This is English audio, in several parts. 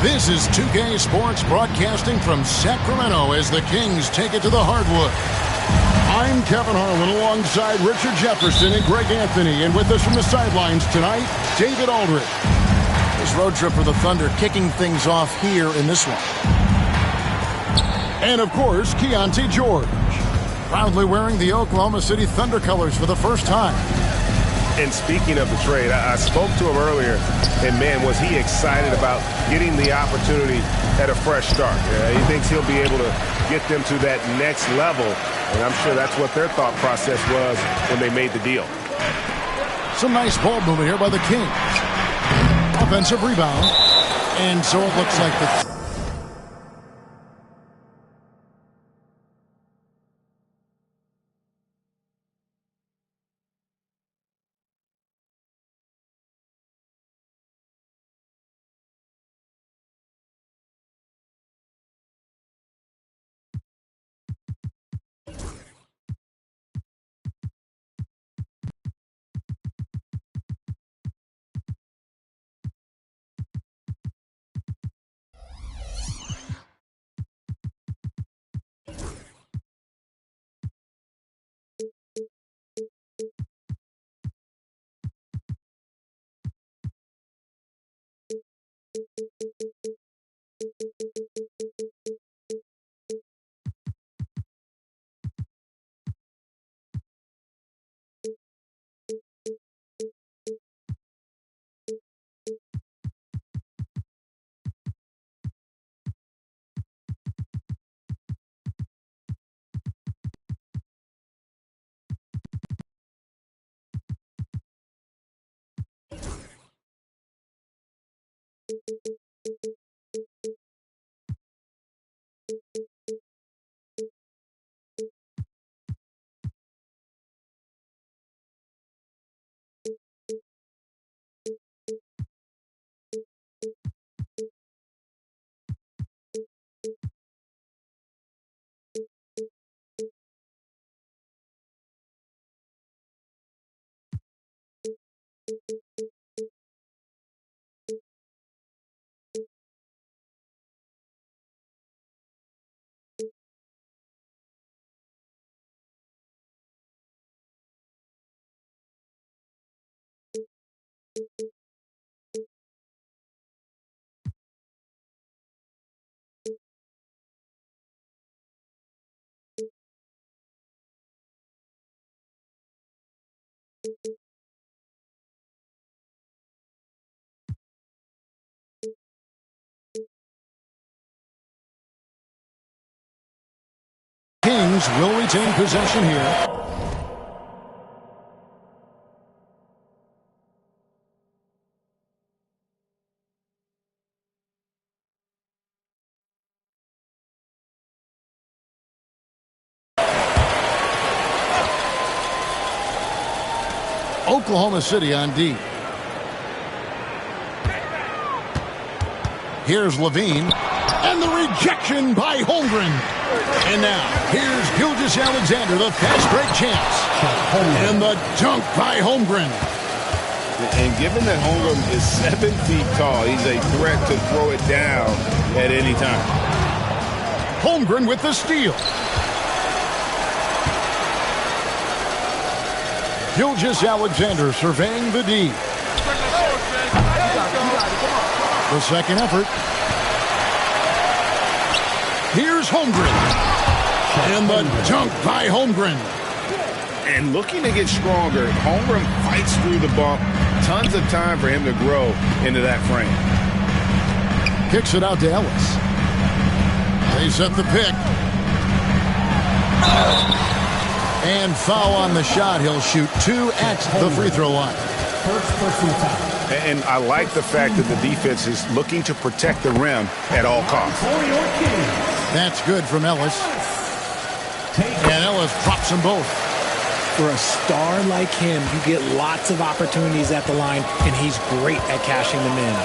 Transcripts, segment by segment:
This is 2K Sports broadcasting from Sacramento as the Kings take it to the hardwood. I'm Kevin Harlan alongside Richard Jefferson and Greg Anthony. And with us from the sidelines tonight, David Aldridge. This road trip for the Thunder kicking things off here in this one. And of course, Keontae George, proudly wearing the Oklahoma City Thunder colors for the first time. And speaking of the trade, I spoke to him earlier, and man, was he excited about getting the opportunity at a fresh start. He thinks he'll be able to get them to that next level, and I'm sure that's what their thought process was when they made the deal. Some nice ball movement here by the Kings. Offensive rebound, and so it looks like the... Kings will retain possession here. Oklahoma City on D. Here's Levine. And the rejection by Holmgren. And now, here's Gilgeous-Alexander, the fast break champs. And the dunk by Holmgren. And given that Holmgren is 7 feet tall, he's a threat to throw it down at any time. Holmgren with the steal. Gilgeous-Alexander surveying the D. The second effort. Here's Holmgren. And the dunk by Holmgren. And looking to get stronger, Holmgren fights through the bump. Tons of time for him to grow into that frame. Kicks it out to Ellis. They set the pick. And foul on the shot. He'll shoot 2 at the free throw line. And I like the fact that the defense is looking to protect the rim at all costs. That's good from Ellis. And Ellis drops them both. For a star like him, you get lots of opportunities at the line, and he's great at cashing them in.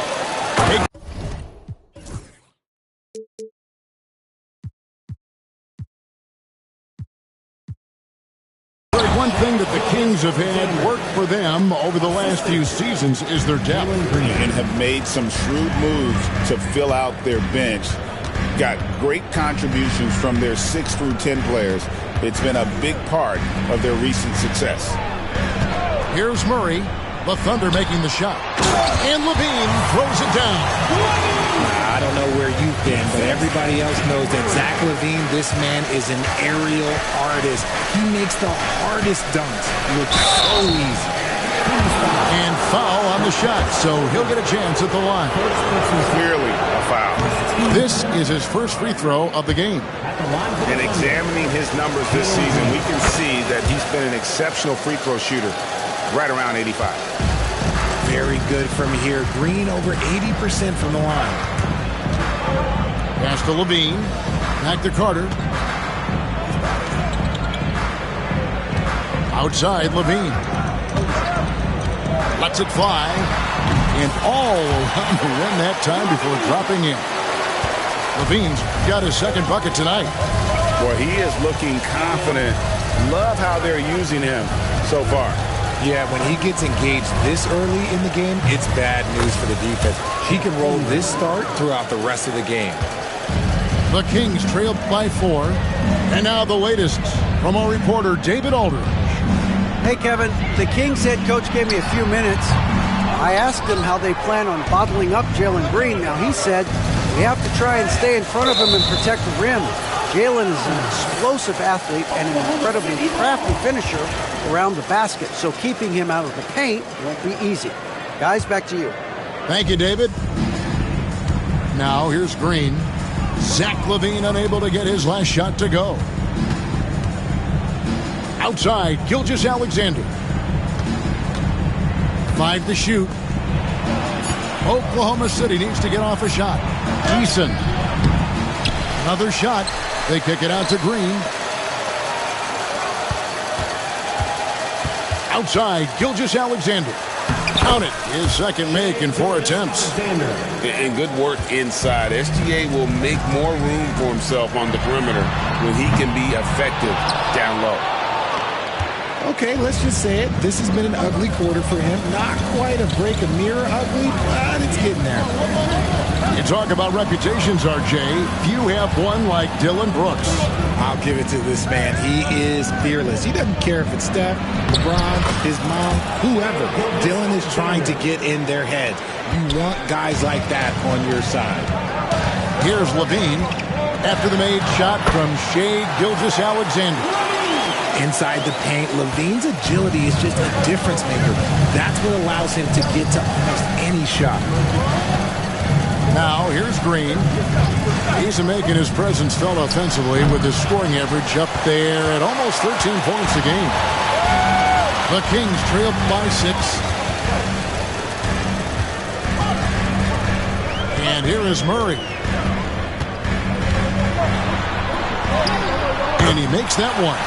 one thing that the Kings have had work for them over the last few seasons is their depth. And have made some shrewd moves to fill out their bench. Got great contributions from their 6 through 10 players. It's been a big part of their recent success. Here's Murray. The Thunder making the shot. And Levine throws it down. I don't know where you've been, but everybody else knows that Zach LaVine, this man is an aerial artist. He makes the hardest dunks look so easy. And foul on the shot, so he'll get a chance at the line. Clearly a foul. This is his first free throw of the game. And examining his numbers this season, we can see that he's been an exceptional free throw shooter, right around 85. Very good from here. Green over 80% from the line. Pass to Levine. Back to Carter. Outside, Levine. Lets it fly. And all around the rim that time before dropping in. Levine's got his second bucket tonight. Boy, he is looking confident. Love how they're using him so far. Yeah, when he gets engaged this early in the game, it's bad news for the defense. He can roll this start throughout the rest of the game. The Kings trailed by 4. And now the latest from our reporter, David Aldridge. Hey, Kevin. The Kings head coach gave me a few minutes. I asked him how they plan on bottling up Jalen Green. Now, he said we have to try and stay in front of him and protect the rim. Jalen is an explosive athlete and an incredibly crafty finisher around the basket, so keeping him out of the paint won't be easy. Guys, back to you. Thank you, David. Now here's Green. Zach LaVine unable to get his last shot to go. Outside, Gilgeous-Alexander. 5 to shoot. Oklahoma City needs to get off a shot. Eason. Another shot. They kick it out to Green. Outside, Gilgeous-Alexander. Count it. His second make in 4 attempts. And good work inside. SGA will make more room for himself on the perimeter when he can be effective down low. Okay, let's just say it. This has been an ugly quarter for him. Not quite a break a mirror ugly, but it's getting there. You talk about reputations, RJ. Few have one like Dylan Brooks. I'll give it to this man. He is fearless. He doesn't care if it's Steph, LeBron, his mom, whoever. Dylan is trying to get in their heads. You want guys like that on your side. Here's Levine after the made shot from Shai Gilgeous-Alexander. Inside the paint, Levine's agility is just a difference maker. That's what allows him to get to almost any shot. Now, here's Green. He's making his presence felt offensively with his scoring average up there at almost 13 points a game. The Kings trailed by 6. And here is Murray. And he makes that one.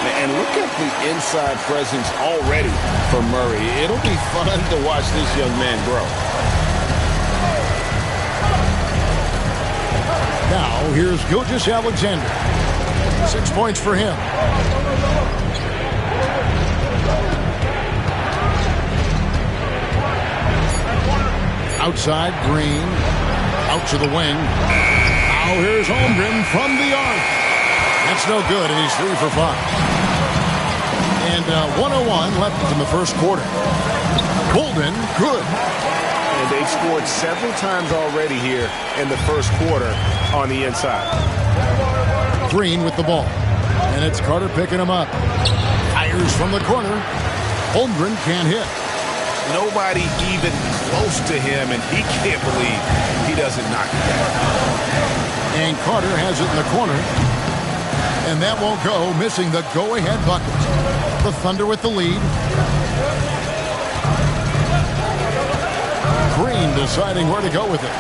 And look at the inside presence already for Murray. It'll be fun to watch this young man grow. Now, here's Gilgeous-Alexander. 6 points for him. Outside, Green. Out to the wing. Now here's Holmgren from the arc. That's no good, and he's 3 for 5. And 1:01 left in the first quarter. Golden, good. And they've scored several times already here in the first quarter on the inside. Green with the ball. And it's Carter picking him up. Fires from the corner. Holmgren can't hit. Nobody even close to him, and he can't believe he doesn't knock it down. And Carter has it in the corner. And that won't go, missing the go-ahead bucket. The Thunder with the lead. Green deciding where to go with it.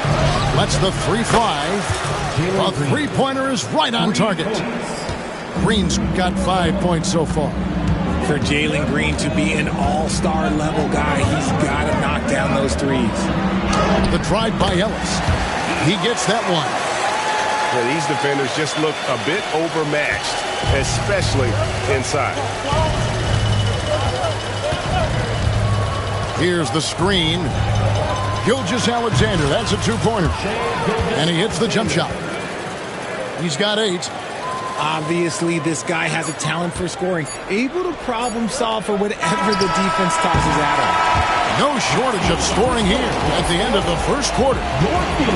Lets the 3 fly. A three-pointer is right on target. Green's got 5 points so far. For Jalen Green to be an all-star level guy, he's got to knock down those threes. The drive by Ellis. He gets that one. Yeah, these defenders just look a bit overmatched, especially inside. Here's the screen. Gilgeous-Alexander, that's a two-pointer. And he hits the jump shot. He's got 8. Obviously, this guy has a talent for scoring, able to problem solve for whatever the defense tosses at him. No shortage of scoring here at the end of the first quarter.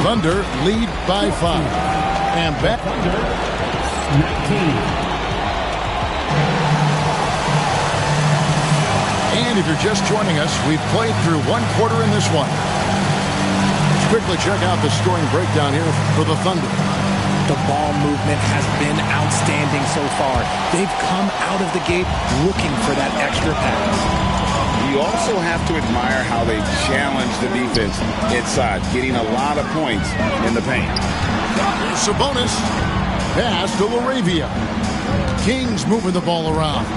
Thunder lead by 5. And back. 19. And if you're just joining us, we've played through one quarter in this one. Let's quickly check out the scoring breakdown here for the Thunder. The ball movement has been outstanding so far. They've come out of the gate looking for that extra pass. You also have to admire how they challenge the defense inside, getting a lot of points in the paint. Sabonis, pass to Laravia. Kings moving the ball around.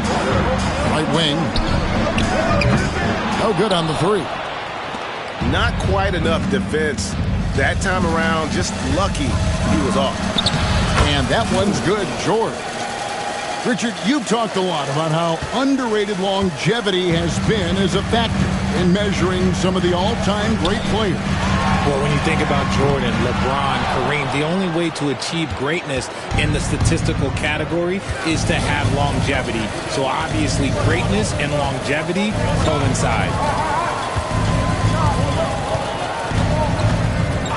Right wing. No good on the 3. Not quite enough defense. That time around, just lucky he was off. And that one's good, George. Richard, you've talked a lot about how underrated longevity has been as a factor in measuring some of the all-time great players. Well, when you think about Jordan, LeBron, Kareem, the only way to achieve greatness in the statistical category is to have longevity. So obviously, greatness and longevity coincide.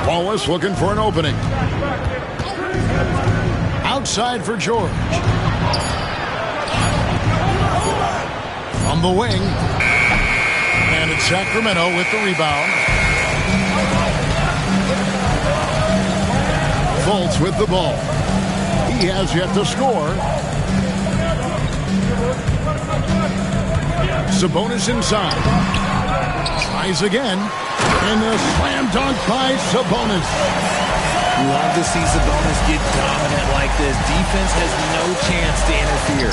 Wallace looking for an opening. Outside for George. From the wing. And it's Sacramento with the rebound. Fultz with the ball. He has yet to score. Sabonis inside. Tries again. And a slam dunk by Sabonis. Love to see Sabonis get dominant like this. Defense has no chance to interfere.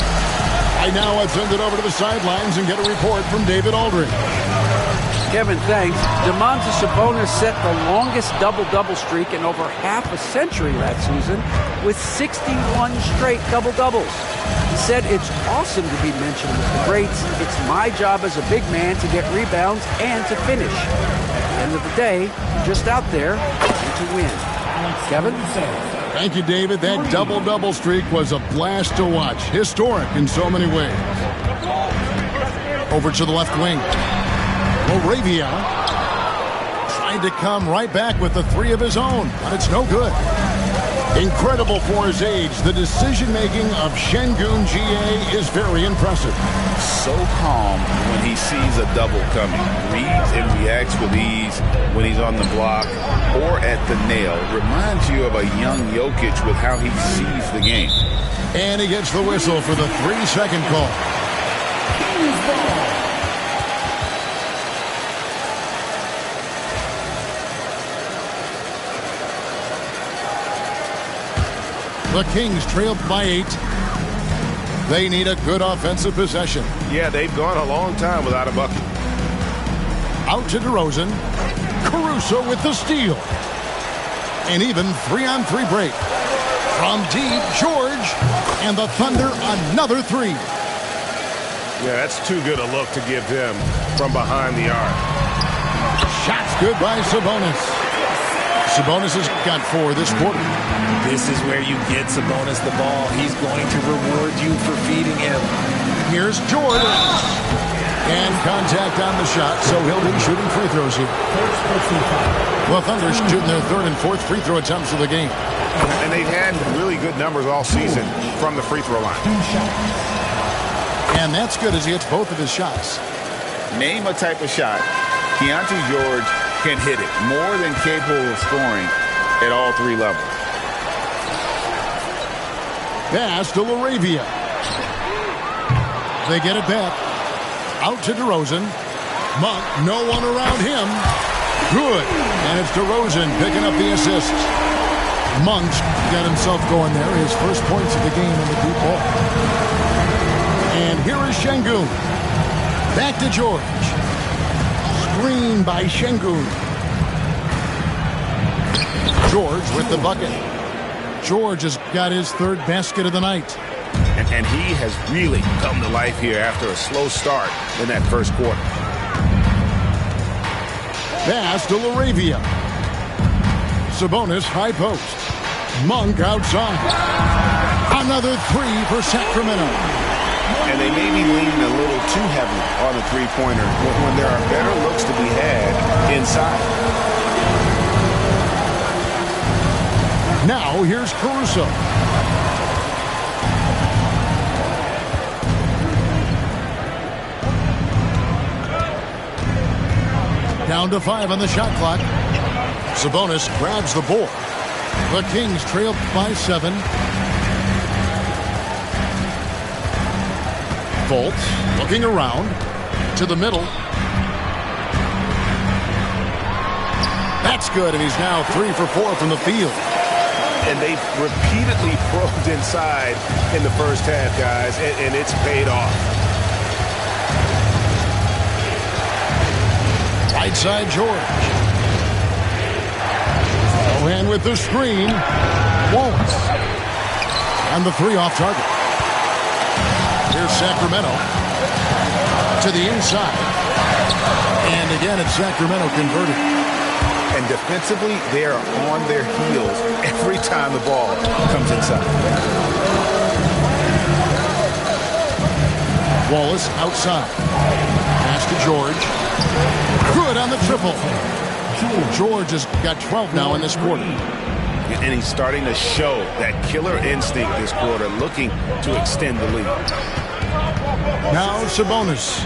Right now, I'll send it over to the sidelines and get a report from David Aldridge. Kevin, thanks. DeMontis Sabonis set the longest double-double streak in over half a century last season with 61 straight double-doubles. He said it's awesome to be mentioned with the greats. It's my job as a big man to get rebounds and to finish. At the end of the day, just out there to win. Kevin? Thank you, David. That double-double streak was a blast to watch. Historic in so many ways. Over to the left wing. Laravia tried to come right back with the 3 of his own, but it's no good. Incredible for his age. The decision-making of Şengün GA is very impressive. So calm when he sees a double coming. Reads and reacts with ease when he's on the block or at the nail. Reminds you of a young Jokic with how he sees the game. And he gets the whistle for the 3-second call. The Kings trailed by 8. They need a good offensive possession. Yeah, they've gone a long time without a bucket. Out to DeRozan. Caruso with the steal. An even 3-on-3 break. From deep, George. And the Thunder another 3. Yeah, that's too good a look to give them from behind the arc. Shots good by Sabonis. Sabonis has got 4 this quarter. This is where you get Sabonis the ball. He's going to reward you for feeding him. Here's George. And contact on the shot, so he'll be shooting free throws here. Well, Thunder shooting their 3rd and 4th free throw attempts of the game. And they've had really good numbers all season from the free throw line. And that's good as he hits both of his shots. Name a type of shot Keontae George can hit it. More than capable of scoring at all 3 levels. Pass to Laravia. They get it back. Out to DeRozan. Monk, no one around him. Good. And it's DeRozan picking up the assist. Monk's got himself going there. His first points of the game in the deep ball. And here is Şengün. Back to George. Screen by Şengün. George with the bucket. George has got his 3rd basket of the night. And he has really come to life here after a slow start in that first quarter. Pass to Laravia. Sabonis high post. Monk outside. Another three for Sacramento. And they may be leaning a little too heavy on the three-pointer when there are better looks to be had inside. Now here's Caruso. Down to 5 on the shot clock. Sabonis grabs the board. The Kings trail by 7. Fultz looking around to the middle. That's good, and he's now 3 for 4 from the field. And they've repeatedly probed inside in the first half, guys, and it's paid off. Right side, George. Ohan with the screen. Wallace. And the 3 off target. Here's Sacramento. To the inside. And again, it's Sacramento converted. And defensively, they are on their heels every time the ball comes inside. Wallace outside. Pass to George. Good on the triple. George has got 12 now in this quarter. And he's starting to show that killer instinct this quarter, looking to extend the lead. Now Sabonis.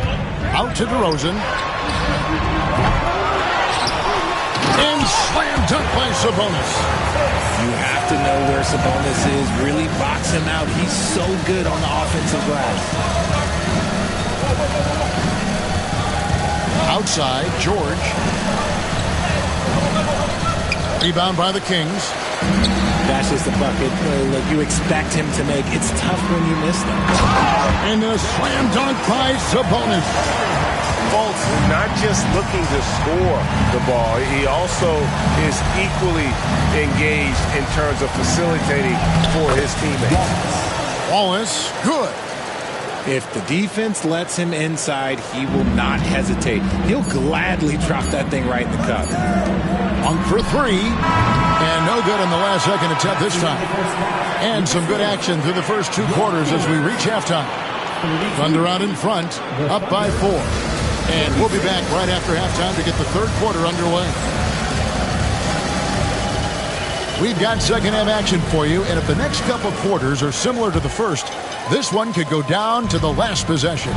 Out to DeRozan. And slam dunk by Sabonis. You have to know where Sabonis is. Really box him out. He's so good on the offensive glass. Outside, George. Rebound by the Kings. That's just a bucket like you expect him to make. It's tough when you miss them. And a slam dunk by Sabonis. Fultz not just looking to score the ball, he also is equally engaged in terms of facilitating for his teammates. Wallace, good. If the defense lets him inside, he will not hesitate. He'll gladly drop that thing right in the cup. Monk for 3. And no good on the last second attempt this time. And some good action through the first 2 quarters as we reach halftime. Thunder out in front, up by 4. And we'll be back right after halftime to get the third quarter underway. We've got second half action for you, and if the next couple quarters are similar to the first, this one could go down to the last possession.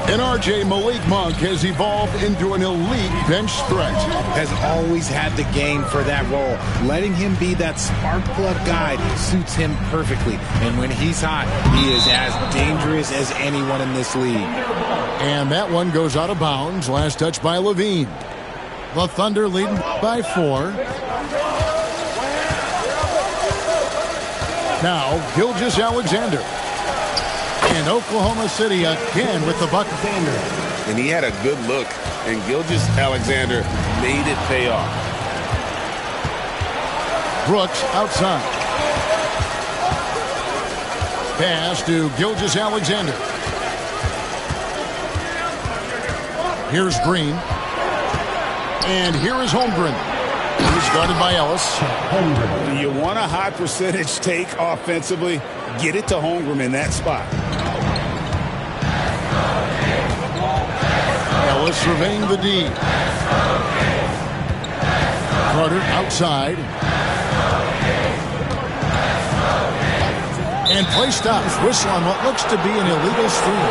And RJ, Malik Monk has evolved into an elite bench threat. Has always had the game for that role. Letting him be that spark plug guy suits him perfectly. And when he's hot, he is as dangerous as anyone in this league. And that one goes out of bounds. Last touch by Levine. The Thunder leading by 4. Now, Gilgeous-Alexander. And Oklahoma City again with the bucket. And he had a good look, and Gilgeous-Alexander made it pay off. Brooks outside. Pass to Gilgeous-Alexander. Here's Green. And here is Holmgren. He's guarded by Ellis. You want a high percentage take offensively, get it to Holmgren in that spot. Ellis surveying the D. Carter outside. And play stops. Whistle on what looks to be an illegal screen.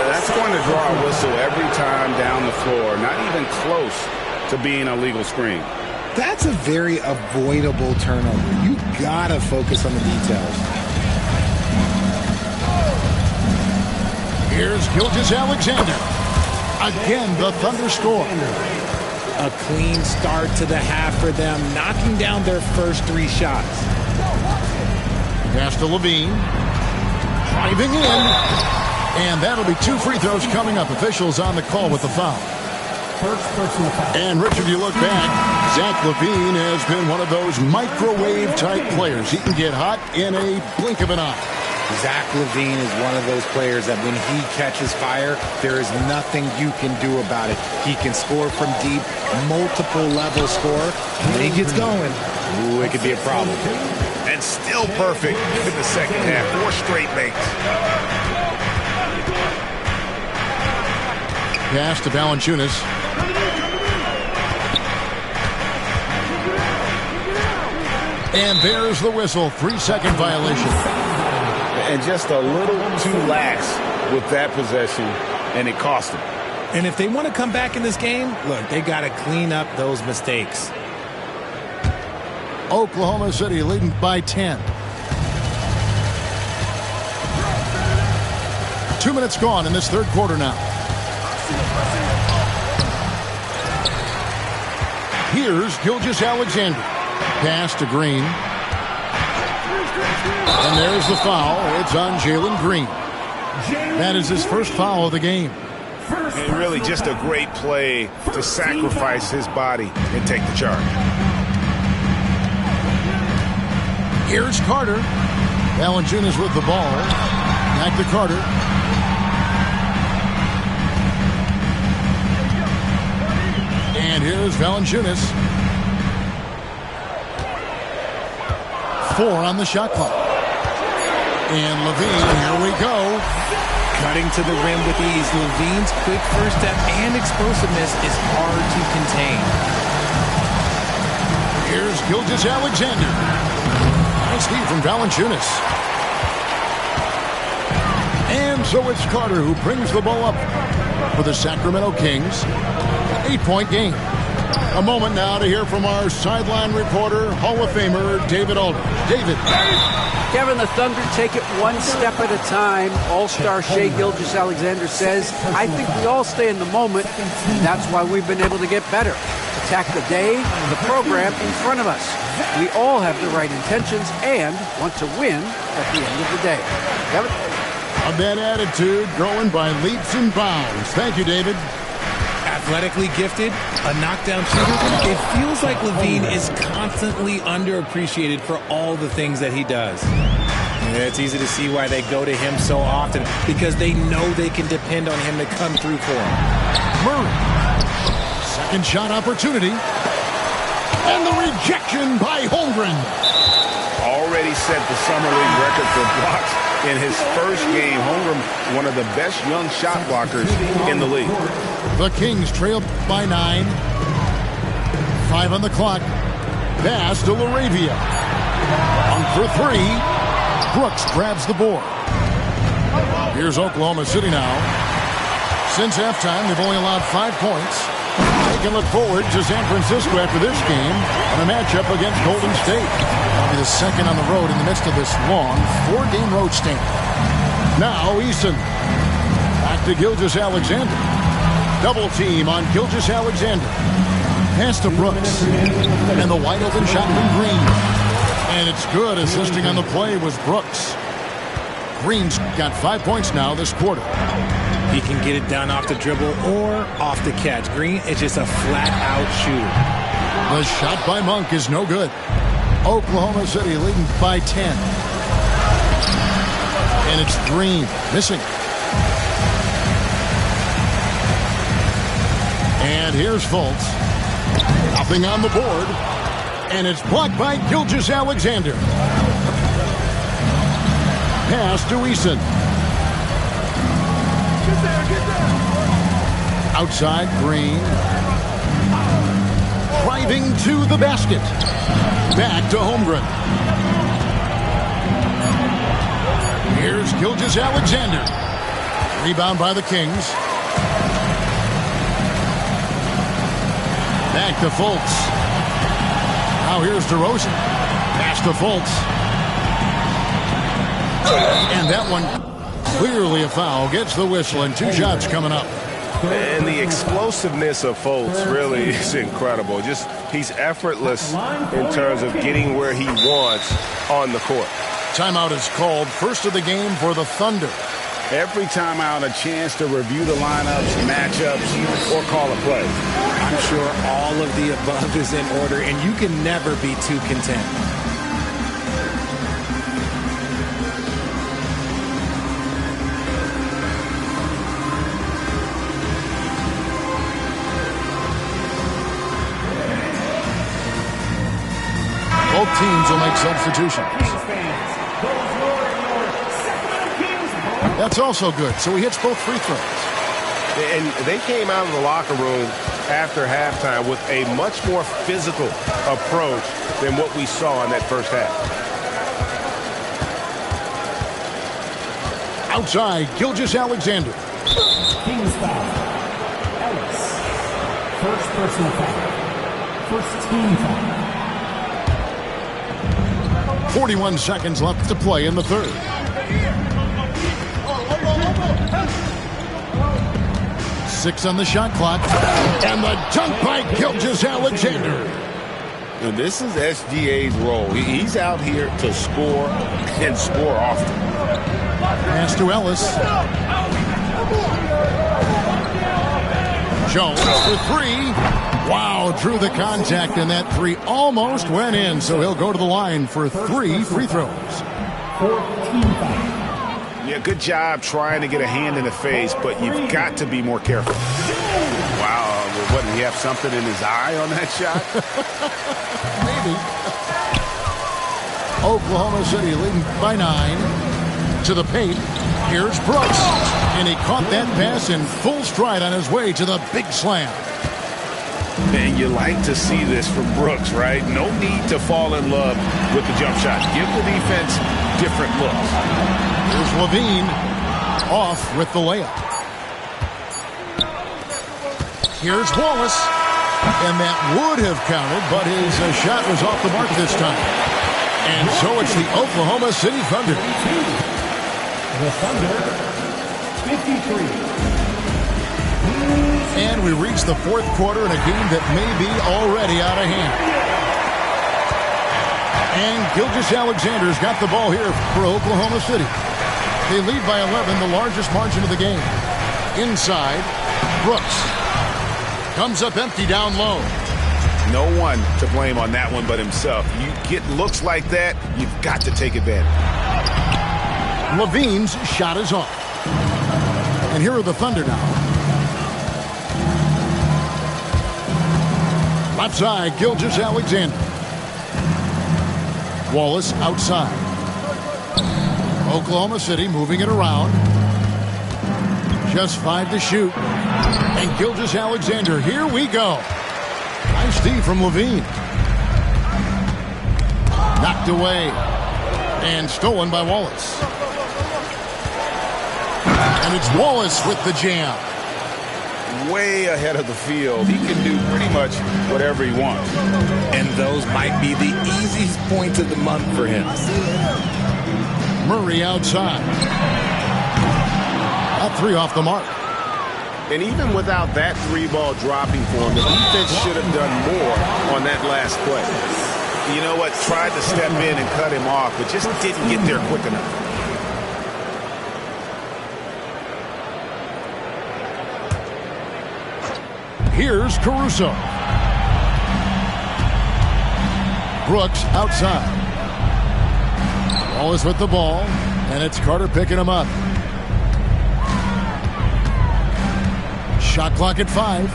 That's going to draw a whistle every time down the floor. Not even close to being a legal screen. That's a very avoidable turnover. You gotta focus on the details. Here's Gilgeous-Alexander. Again, the Thunder score. A clean start to the half for them, knocking down their first 3 shots. Pass to Levine. Driving in. And that'll be 2 free throws coming up. Officials on the call with the foul. And, Richard, you look back, Zach LaVine has been one of those microwave-type players. He can get hot in a blink of an eye. Zach LaVine is one of those players that when he catches fire, there is nothing you can do about it. He can score from deep, multiple level score. When he gets going, ooh, it could be a problem. And still perfect in the second half. 4 straight makes. Pass to Valanciunas. And there's the whistle. 3-second violation. And just a little too lax with that possession, and it cost them. And if they want to come back in this game, look, they got to clean up those mistakes. Oklahoma City leading by 10. 2 minutes gone in this third quarter now. Here's Gilgeous-Alexander. Pass to Green. And there's the foul. It's on Jalen Green. That is his first foul of the game. And really just a great play to sacrifice his body and take the charge. Here's Carter. Valanciunas with the ball. Back to Carter. And here's Valanciunas. 4 on the shot clock. And LaVine, here we go. Cutting to the rim with ease. LaVine's quick first step and explosiveness is hard to contain. Here's Gilgeous-Alexander. Nice feed from Valanciunas. And so it's Carter who brings the ball up for the Sacramento Kings. 8-point game. A moment now to hear from our sideline reporter, Hall of Famer David Aldridge. David. Kevin, the Thunder take it one step at a time. All-star Shai Gilgeous-Alexander says, I think we all stay in the moment, and that's why we've been able to get better. Attack the day, the program in front of us. We all have the right intentions and want to win at the end of the day. Kevin? A bad attitude growing by leaps and bounds. Thank you, David. Athletically gifted, a knockdown shooter. It feels like LaVine is constantly underappreciated for all the things that he does. And it's easy to see why they go to him so often, because they know they can depend on him to come through for them. Murray. Second shot opportunity. And the rejection by Holmgren. Already set the summer league record for blocks in his first game. Holmgren, one of the best young shot blockers in the league. The Kings trail by 9. 5 on the clock. Pass to LaRavia. On for 3. Brooks grabs the board. Here's Oklahoma City now. Since halftime, they've only allowed 5 points. They can look forward to San Francisco after this game on a matchup against Golden State. That'll be the second on the road in the midst of this long 4-game road stand. Now Eason. Back to Gilgeous-Alexander. Double team on Gilgeous-Alexander. Pass to Brooks. And the wide open shot from Green. And it's good. Assisting on the play was Brooks. Green's got 5 points now this quarter. He can get it done off the dribble or off the catch. Green is just a flat-out shooter. The shot by Monk is no good. Oklahoma City leading by 10. And it's Green missing. And here's Fultz. Nothing on the board. And it's blocked by Gilgeous-Alexander. Pass to Eason. Outside, Green. Driving to the basket. Back to Holmgren. Here's Gilgeous-Alexander. Rebound by the Kings. Back to Fultz. Now here's DeRozan. Pass to Fultz. And that one clearly a foul. Gets the whistle and 2 shots coming up. And the explosiveness of Fultz really is incredible. Just he's effortless in terms of getting where he wants on the court. Timeout is called. First of the game for the Thunder. Every time out, a chance to review the lineups, matchups, or call a play. I'm sure all of the above is in order, and you can never be too content. teams will make substitutions. That's also good. So he hits both free throws. And they came out of the locker room after halftime with a much more physical approach than what we saw in that first half. Outside, Gilgeous-Alexander. Kings foul. Ellis. First personal foul. First team foul. 41 seconds left to play in the third. Six on the shot clock. And the dunk by Gilgeous-Alexander. Now, this is SGA's role. He's out here to score and score often. Pass to Ellis. Jones for three. Wow, drew the contact, and that three almost went in, so he'll go to the line for 3 free throws. 14 foul. Yeah, good job trying to get a hand in the face, but you've got to be more careful. Wow, what, did he have something in his eye on that shot? Maybe. Oklahoma City leading by 9. To the paint. Here's Brooks. And he caught that pass in full stride on his way to the big slam. And you like to see this from Brooks, right? No need to fall in love with the jump shot. Give the defense different looks. Here's Levine off with the layup. Here's Wallace. And that would have counted, but his shot was off the mark this time. And so it's the Oklahoma City Thunder. The Thunder, 53. And we reach the fourth quarter in a game that may be already out of hand. And Gilgeous-Alexander's got the ball here for Oklahoma City. They lead by 11, the largest margin of the game. Inside, Brooks. Comes up empty down low. No one to blame on that one but himself. You get looks like that, you've got to take advantage. Levine's shot is off. And here are the Thunder now. Left side, Gilgeous-Alexander. Wallace outside. Oklahoma City moving it around. Just 5 to shoot. And Gilgeous-Alexander, here we go. Nice D from Levine. Knocked away. And stolen by Wallace. And it's Wallace with the jam. Way ahead of the field. He can do pretty much whatever he wants. And those might be the easiest points of the month for him. Murray outside. A 3 off the mark. And even without that 3-ball dropping for him, the defense should have done more on that last play. You know what? Tried to step in and cut him off, but just didn't get there quick enough. Here's Caruso. Brooks outside. Wallace with the ball, and it's Carter picking him up. Shot clock at 5.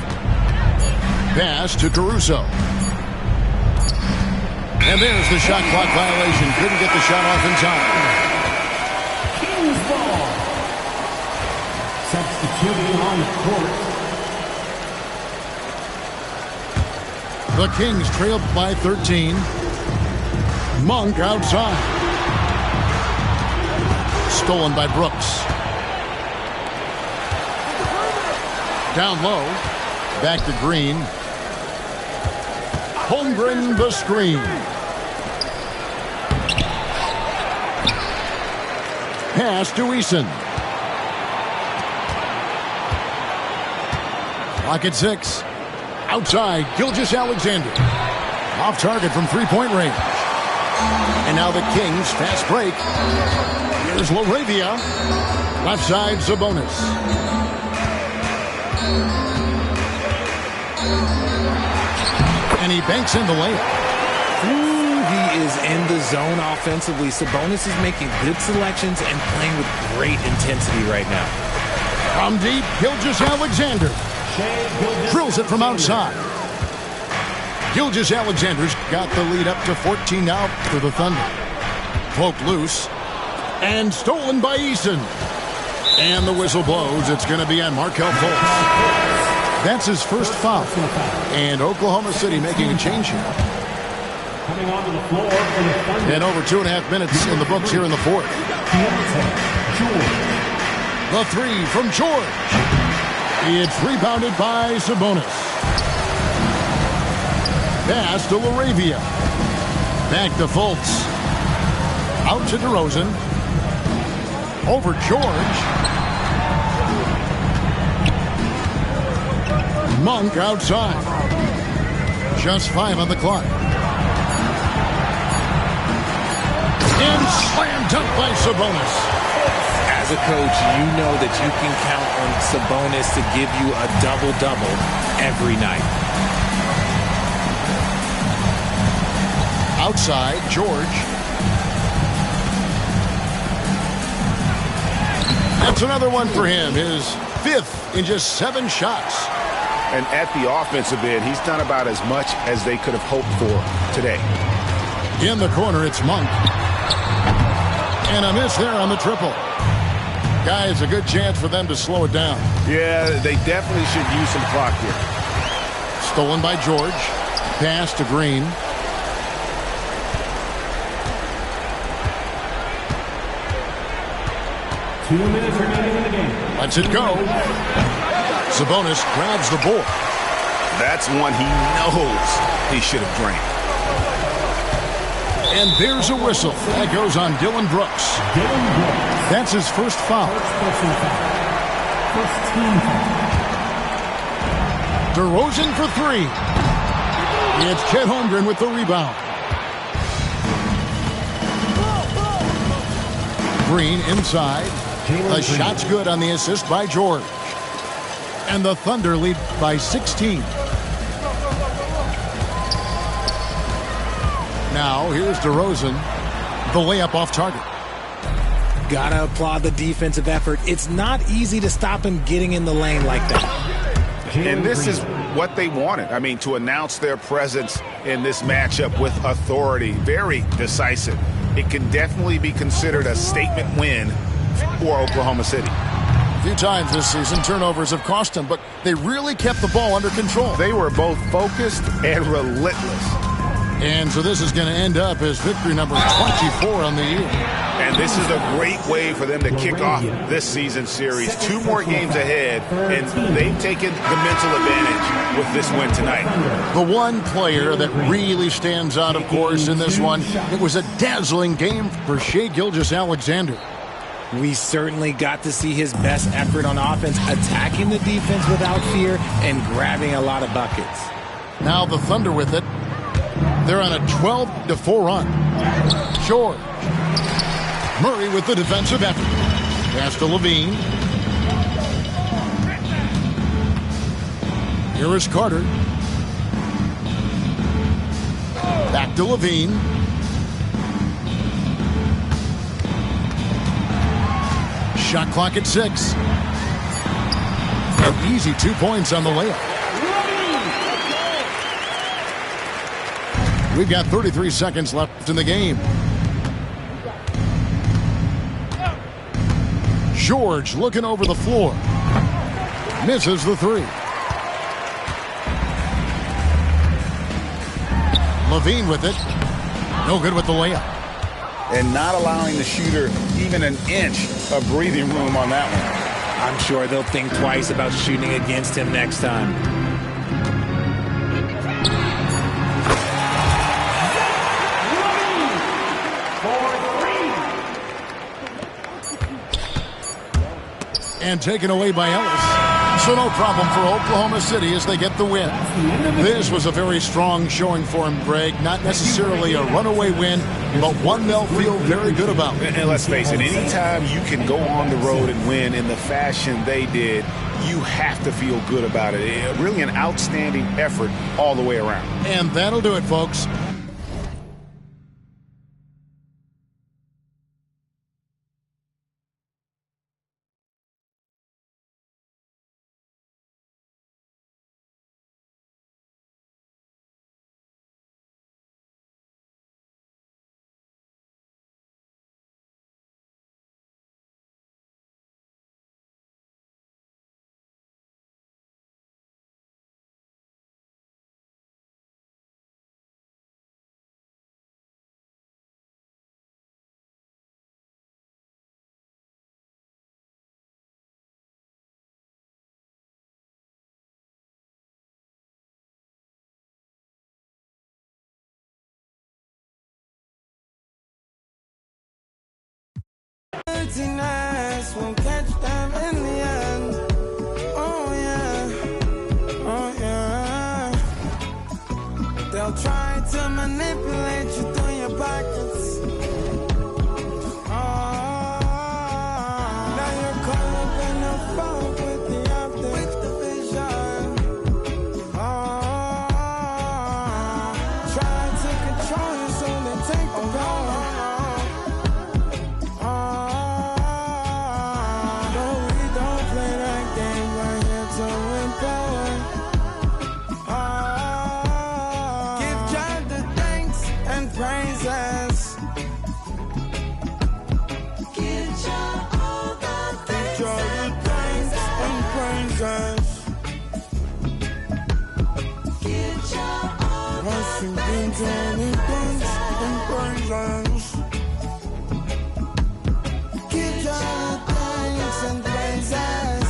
Pass to Caruso. And there's the shot clock violation. Couldn't get the shot off in time. Kings ball. Substituting on the court. The Kings trailed by 13. Monk outside. Stolen by Brooks. Down low. Back to Green. Holmgren the screen. Pass to Eason. Clock at 6. Outside, Gilgeous-Alexander. Off target from three-point range. And now the Kings fast break. Here's Laravia. Left side, Sabonis. And he banks in the layup. Ooh, he is in the zone offensively. Sabonis is making good selections and playing with great intensity right now. From deep, Gilgeous-Alexander. Drills it from outside. Gilgeous-Alexander's got the lead up to 14 now for the Thunder. Poked loose and stolen by Eason. And the whistle blows. It's going to be on Markelle Fultz. That's his first foul. And Oklahoma City making a change here. Coming onto the floor for the Thunder. And over 2.5 minutes in the books here in the fourth. The three from George. It's rebounded by Sabonis. Pass to Laravia. Back to Fultz. Out to DeRozan. Over George. Monk outside. Just 5 on the clock. And slam dunk by Sabonis. As a coach, you know that you can count on Sabonis to give you a double-double every night. Outside, George. That's another one for him. His 5th in just 7 shots. And at the offensive end, he's done about as much as they could have hoped for today. In the corner, it's Monk. And a miss there on the triple. Guys, a good chance for them to slow it down. Yeah, they definitely should use some clock here. Stolen by George. Pass to Green. Two minutes remaining in the game. Lets it go. Sabonis grabs the board. That's one he knows he should have drained. And there's a whistle. That goes on Dylan Brooks. Dylan Brooks. That's his first foul. First personal foul. First team foul. DeRozan for 3. It's Chet Holmgren with the rebound. Green inside. The shot's good on the assist by George. And the Thunder lead by 16. Now, here's DeRozan. The layup off target. Gotta applaud the defensive effort. It's not easy to stop him getting in the lane like that. And this is what they wanted. I mean, to announce their presence in this matchup with authority. Very decisive. It can definitely be considered a statement win for Oklahoma City. A few times this season, turnovers have cost them, but they really kept the ball under control. They were both focused and relentless. And so this is going to end up as victory number 24 on the year. And this is a great way for them to kick off this season series. 2 more games ahead, and they've taken the mental advantage with this win tonight. The one player that really stands out, of course, in this one, it was a dazzling game for Shai Gilgeous-Alexander. We certainly got to see his best effort on offense, attacking the defense without fear and grabbing a lot of buckets. Now the Thunder with it. They're on a 12-4 run. George. Murray with the defensive effort. Pass to Levine. Here is Carter. Back to Levine. Shot clock at 6. An easy 2 points on the layup. We've got 33 seconds left in the game. George looking over the floor. Misses the 3. Levine with it. No good with the layup. And not allowing the shooter even an inch of breathing room on that one. I'm sure they'll think twice about shooting against him next time. And taken away by Ellis. So no problem for Oklahoma City as they get the win. This was a very strong showing for him, Greg. Not necessarily a runaway win, but one they'll feel very good about. And let's face it, anytime you can go on the road and win in the fashion they did, you have to feel good about it. Really an outstanding effort all the way around. And that'll do it, folks. emptiness won't catch them in the end. Oh yeah, oh yeah. They'll try to manipulate you through your pockets. Now you're caught up in the fog with the optics, the vision. Try to control you so they take the power. But we don't play that game, we're here to empower. Give God the thanks and praises. Give God all the thanks and praises. Give God all the thanks and praises. Give God thanks and praises.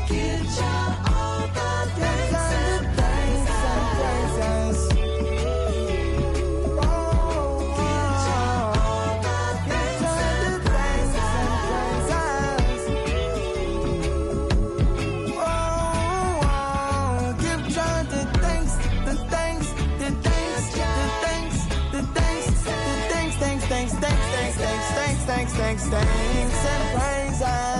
Give God all the thanks and praises. Thanks and praises.